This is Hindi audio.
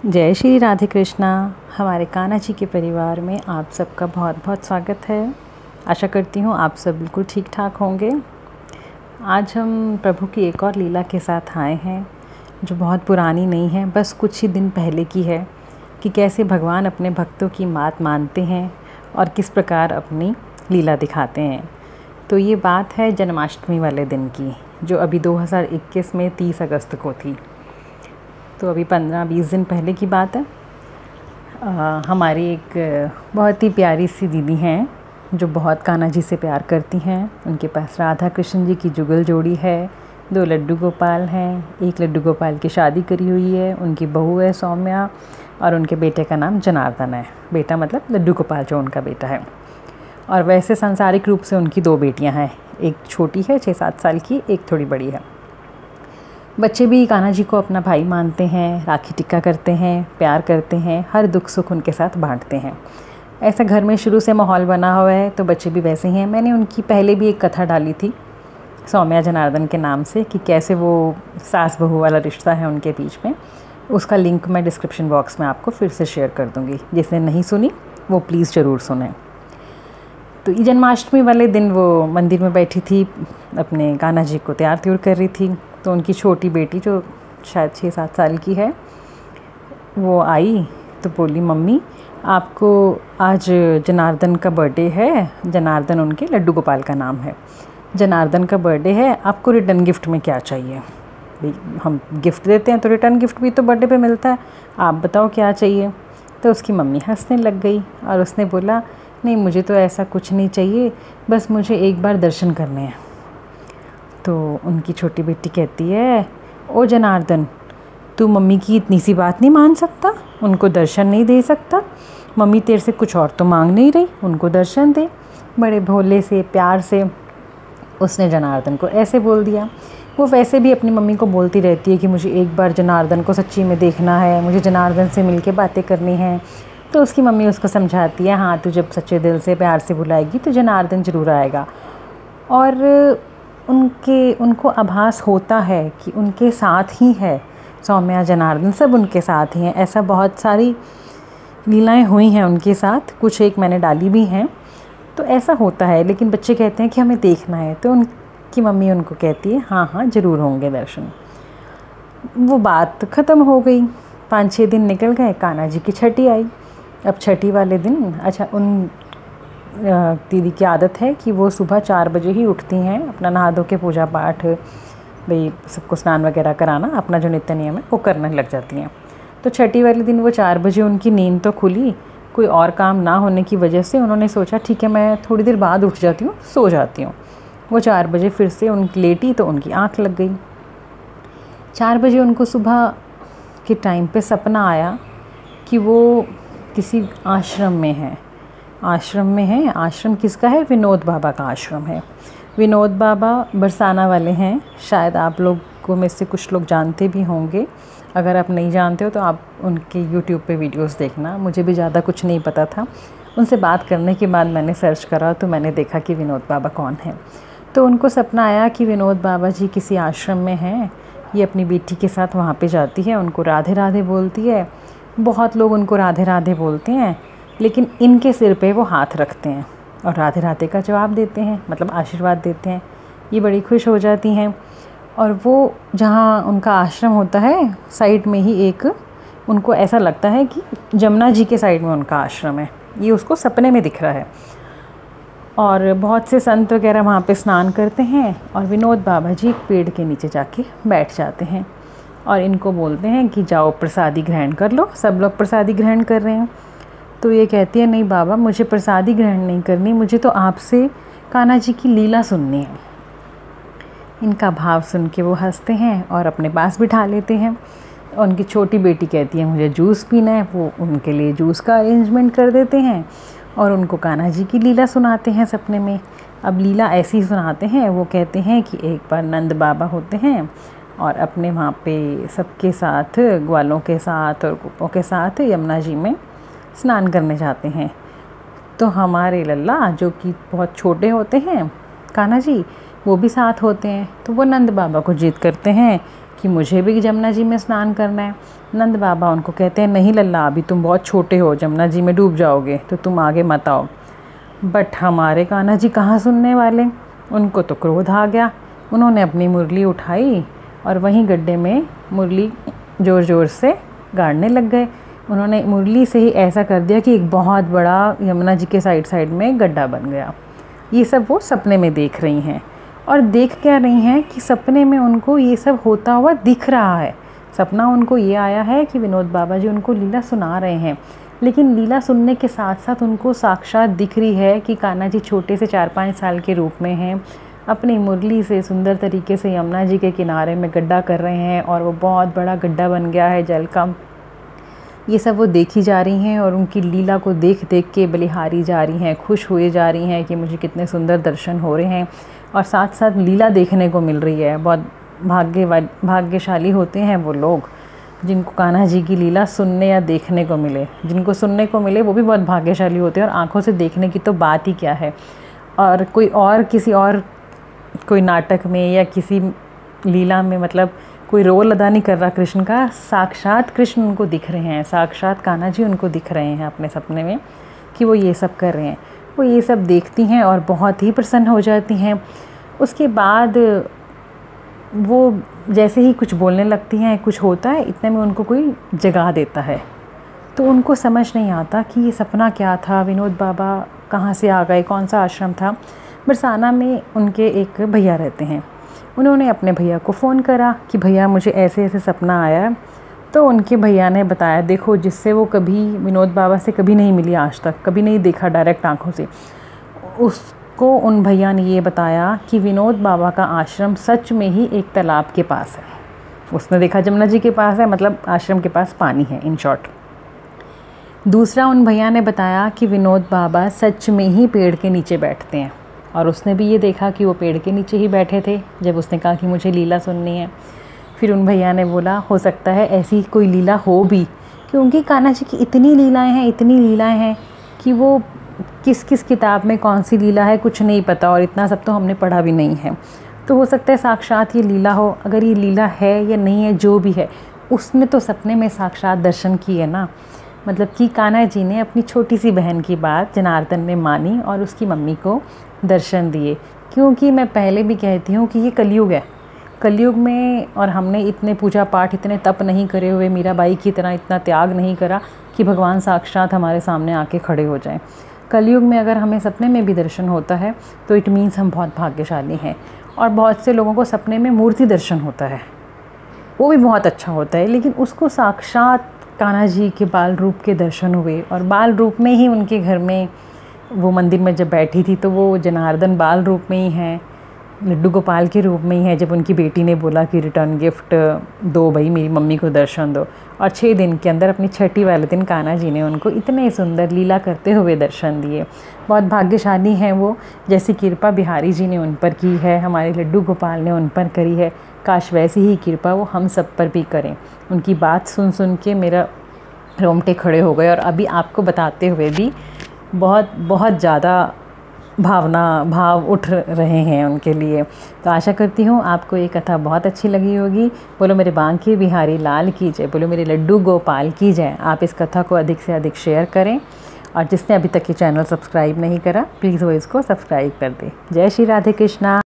जय श्री राधे कृष्णा। हमारे कान्हा जी के परिवार में आप सबका बहुत बहुत स्वागत है। आशा करती हूँ आप सब बिल्कुल ठीक ठाक होंगे। आज हम प्रभु की एक और लीला के साथ आए हैं जो बहुत पुरानी नहीं है, बस कुछ ही दिन पहले की है कि कैसे भगवान अपने भक्तों की बात मानते हैं और किस प्रकार अपनी लीला दिखाते हैं। तो ये बात है जन्माष्टमी वाले दिन की, जो अभी 2021 में 30 अगस्त को थी। तो अभी 15-20 दिन पहले की बात है। हमारी एक बहुत ही प्यारी सी दीदी हैं जो बहुत कान्हा जी से प्यार करती हैं। उनके पास राधा कृष्ण जी की जुगल जोड़ी है, 2 लड्डू गोपाल हैं। एक लड्डू गोपाल की शादी करी हुई है, उनकी बहू है सौम्या और उनके बेटे का नाम जनार्दन है। बेटा मतलब लड्डू गोपाल जो उनका बेटा है। और वैसे सांसारिक रूप से उनकी 2 बेटियां हैं, एक छोटी है 6-7 साल की, एक थोड़ी बड़ी है। बच्चे भी कान्हा जी को अपना भाई मानते हैं, राखी टिक्का करते हैं, प्यार करते हैं, हर दुख सुख उनके साथ बांटते हैं। ऐसा घर में शुरू से माहौल बना हुआ है, तो बच्चे भी वैसे ही हैं। मैंने उनकी पहले भी एक कथा डाली थी सौम्या जनार्दन के नाम से कि कैसे वो सास बहू वाला रिश्ता है उनके बीच में। उसका लिंक मैं डिस्क्रिप्शन बॉक्स में आपको फिर से शेयर कर दूँगी। जिसने नहीं सुनी वो प्लीज़ ज़रूर सुनें। तो ये जन्माष्टमी वाले दिन वो मंदिर में बैठी थी, अपने कान्हा जी को तैयार त्योर कर रही थी। तो उनकी छोटी बेटी जो शायद 6-7 साल की है वो आई तो बोली, मम्मी आपको आज जनार्दन का बर्थडे है। जनार्दन उनके लड्डू गोपाल का नाम है। जनार्दन का बर्थडे है, आपको रिटर्न गिफ्ट में क्या चाहिए? भाई हम गिफ्ट देते हैं तो रिटर्न गिफ्ट भी तो बर्थडे पे मिलता है, आप बताओ क्या चाहिए? तो उसकी मम्मी हंसने लग गई और उसने बोला, नहीं मुझे तो ऐसा कुछ नहीं चाहिए, बस मुझे एक बार दर्शन करने हैं। तो उनकी छोटी बेटी कहती है, ओ जनार्दन तू मम्मी की इतनी सी बात नहीं मान सकता, उनको दर्शन नहीं दे सकता? मम्मी तेरे से कुछ और तो मांग नहीं रही, उनको दर्शन दे। बड़े भोले से प्यार से उसने जनार्दन को ऐसे बोल दिया। वो वैसे भी अपनी मम्मी को बोलती रहती है कि मुझे एक बार जनार्दन को सच्ची में देखना है, मुझे जनार्दन से मिलके बातें करनी है। तो उसकी मम्मी उसको समझाती है, हाँ तू जब सच्चे दिल से प्यार से बुलाएगी तो जनार्दन ज़रूर आएगा। और उनको आभास होता है कि उनके साथ ही है सौम्या जनार्दन, सब उनके साथ ही हैं। ऐसा बहुत सारी लीलाएं हुई हैं उनके साथ, कुछ एक मैंने डाली भी हैं। तो ऐसा होता है, लेकिन बच्चे कहते हैं कि हमें देखना है। तो उनकी मम्मी उनको कहती है, हाँ हाँ ज़रूर होंगे दर्शन। वो बात ख़त्म हो गई। 5-6 दिन निकल गए, कान्हा जी की छठी आई। अब छठी वाले दिन, अच्छा उन दीदी की आदत है कि वो सुबह 4 बजे ही उठती हैं, अपना नहा धो के पूजा पाठ, भाई सबको स्नान वगैरह कराना, अपना जो नित्य नियम है वो करने लग जाती हैं। तो छठी वाले दिन वो 4 बजे उनकी नींद तो खुली, कोई और काम ना होने की वजह से उन्होंने सोचा ठीक है मैं थोड़ी देर बाद उठ जाती हूँ, सो जाती हूँ। वो 4 बजे फिर से उनकी लेटी तो उनकी आँख लग गई। 4 बजे उनको सुबह के टाइम पे सपना आया कि वो किसी आश्रम में है। आश्रम किसका है? विनोद बाबा का आश्रम है। विनोद बाबा बरसाना वाले हैं, शायद आप लोगों में से कुछ लोग जानते भी होंगे। अगर आप नहीं जानते हो तो आप उनके YouTube पे वीडियोस देखना। मुझे भी ज़्यादा कुछ नहीं पता था। उनसे बात करने के बाद मैंने सर्च करा तो मैंने देखा कि विनोद बाबा कौन है। तो उनको सपना आया कि विनोद बाबा जी किसी आश्रम में हैं। ये अपनी बेटी के साथ वहाँ पे जाती है, उनको राधे राधे बोलती है। बहुत लोग उनको राधे राधे बोलते हैं, लेकिन इनके सिर पे वो हाथ रखते हैं और राधे राधे का जवाब देते हैं, मतलब आशीर्वाद देते हैं। ये बड़ी खुश हो जाती हैं। और वो जहाँ उनका आश्रम होता है साइड में ही एक, उनको ऐसा लगता है कि जमुना जी के साइड में उनका आश्रम है। ये उसको सपने में दिख रहा है। और बहुत से संत वगैरह वहाँ पे स्नान करते हैं और विनोद बाबा जी एक पेड़ के नीचे जाके बैठ जाते हैं और इनको बोलते हैं कि जाओ प्रसादी ग्रहण कर लो। सब लोग प्रसादी ग्रहण कर रहे हैं। तो ये कहती है, नहीं बाबा मुझे प्रसादी ग्रहण नहीं करनी, मुझे तो आपसे कान्हा जी की लीला सुननी है। इनका भाव सुन के वो हंसते हैं और अपने पास बिठा लेते हैं। उनकी छोटी बेटी कहती है मुझे जूस पीना है, वो उनके लिए जूस का अरेंजमेंट कर देते हैं और उनको कान्हा जी की लीला सुनाते हैं सपने में। अब लीला ऐसी ही सुनाते हैं, वो कहते हैं कि एक बार नंद बाबा होते हैं और अपने वहाँ पे सबके साथ, ग्वालों के साथ और गोपों के साथ यमुना जी में स्नान करने जाते हैं। तो हमारे लल्ला जो कि बहुत छोटे होते हैं, कान्हा जी, वो भी साथ होते हैं। तो वो नंद बाबा को जिद करते हैं कि मुझे भी जमुना जी में स्नान करना है। नंद बाबा उनको कहते हैं नहीं लल्ला, अभी तुम बहुत छोटे हो, जमुना जी में डूब जाओगे, तो तुम आगे मत आओ। बट हमारे कान्हा जी कहाँ सुनने वाले, उनको तो क्रोध आ गया। उन्होंने अपनी मुरली उठाई और वहीं गड्ढे में मुरली ज़ोर ज़ोर से गाड़ने लग गए। उन्होंने मुरली से ही ऐसा कर दिया कि एक बहुत बड़ा यमुना जी के साइड में गड्ढा बन गया। ये सब वो सपने में देख रही हैं। और देख क्या रही हैं कि सपने में उनको ये सब होता हुआ दिख रहा है। सपना उनको ये आया है कि विनोद बाबा जी उनको लीला सुना रहे हैं, लेकिन लीला सुनने के साथ साथ उनको साक्षात दिख रही है कि कान्हा जी छोटे से 4-5 साल के रूप में हैं, अपनी मुरली से सुंदर तरीके से यमुना जी के किनारे में गड्ढा कर रहे हैं और वो बहुत बड़ा गड्ढा बन गया है जल का। ये सब वो देखी जा रही हैं और उनकी लीला को देख देख के बलिहारी जा रही हैं, खुश हुए जा रही हैं कि मुझे कितने सुंदर दर्शन हो रहे हैं और साथ साथ लीला देखने को मिल रही है। बहुत भाग्यशाली होते हैं वो लोग जिनको कान्हा जी की लीला सुनने या देखने को मिले। जिनको सुनने को मिले वो भी बहुत भाग्यशाली होते हैं, और आँखों से देखने की तो बात ही क्या है। और किसी और कोई नाटक में या किसी लीला में मतलब कोई रोल अदा नहीं कर रहा कृष्ण का, साक्षात कृष्ण उनको दिख रहे हैं, साक्षात कान्हा जी उनको दिख रहे हैं अपने सपने में कि वो ये सब कर रहे हैं। वो ये सब देखती हैं और बहुत ही प्रसन्न हो जाती हैं। उसके बाद वो जैसे ही कुछ बोलने लगती हैं, कुछ होता है, इतने में उनको कोई जगा देता है। तो उनको समझ नहीं आता कि ये सपना क्या था, विनोद बाबा कहाँ से आ गए, कौन सा आश्रम था। बरसाना में उनके एक भैया रहते हैं। उन्होंने अपने भैया को फ़ोन करा कि भैया मुझे ऐसे ऐसे सपना आया। तो उनके भैया ने बताया, देखो जिससे वो कभी विनोद बाबा से कभी नहीं मिली आज तक, कभी नहीं देखा डायरेक्ट आँखों से, उसको उन भैया ने ये बताया कि विनोद बाबा का आश्रम सच में ही एक तालाब के पास है। उसने देखा जमुना जी के पास है, मतलब आश्रम के पास पानी है इन शॉर्ट। दूसरा उन भैया ने बताया कि विनोद बाबा सच में ही पेड़ के नीचे बैठते हैं, और उसने भी ये देखा कि वो पेड़ के नीचे ही बैठे थे जब उसने कहा कि मुझे लीला सुननी है। फिर उन भैया ने बोला हो सकता है ऐसी कोई लीला हो भी, क्योंकि कान्हा जी की इतनी लीलाएं हैं कि वो किस किस किताब में कौन सी लीला है कुछ नहीं पता, और इतना सब तो हमने पढ़ा भी नहीं है। तो हो सकता है साक्षात ये लीला हो। अगर ये लीला है या नहीं है, जो भी है, उसने तो सपने में साक्षात दर्शन किए ना। मतलब कि कान्हा जी ने अपनी छोटी सी बहन की बात जनार्दन ने मानी और उसकी मम्मी को दर्शन दिए। क्योंकि मैं पहले भी कहती हूँ कि ये कलयुग है, कलयुग में, और हमने इतने पूजा पाठ, इतने तप नहीं करे हुए, मीराबाई की तरह इतना त्याग नहीं करा कि भगवान साक्षात हमारे सामने आके खड़े हो जाएं। कलयुग में अगर हमें सपने में भी दर्शन होता है तो इट मीन्स हम बहुत भाग्यशाली हैं। और बहुत से लोगों को सपने में मूर्ति दर्शन होता है, वो भी बहुत अच्छा होता है, लेकिन उसको साक्षात कान्हा जी के बाल रूप के दर्शन हुए। और बाल रूप में ही उनके घर में वो मंदिर में जब बैठी थी तो वो जनार्दन बाल रूप में ही हैं, लड्डू गोपाल के रूप में ही है। जब उनकी बेटी ने बोला कि रिटर्न गिफ्ट दो भाई, मेरी मम्मी को दर्शन दो, और 6 दिन के अंदर अपनी छठी वाले दिन कान्हा जी ने उनको इतने सुंदर लीला करते हुए दर्शन दिए। बहुत भाग्यशाली हैं वो, जैसी कृपा बिहारी जी ने उन पर की है, हमारे लड्डू गोपाल ने उन पर करी है। काश वैसी ही कृपा वो हम सब पर भी करें। उनकी बात सुन सुन के मेरा रोंगटे खड़े हो गए, और अभी आपको बताते हुए भी बहुत बहुत ज़्यादा भाव उठ रहे हैं उनके लिए। तो आशा करती हूँ आपको ये कथा बहुत अच्छी लगी होगी। बोलो मेरे बांके बिहारी लाल की जय, बोलो मेरे लड्डू गोपाल की जय। आप इस कथा को अधिक से अधिक शेयर करें, और जिसने अभी तक ये चैनल सब्सक्राइब नहीं करा प्लीज़ वो इसको सब्सक्राइब कर दे। जय श्री राधे कृष्णा।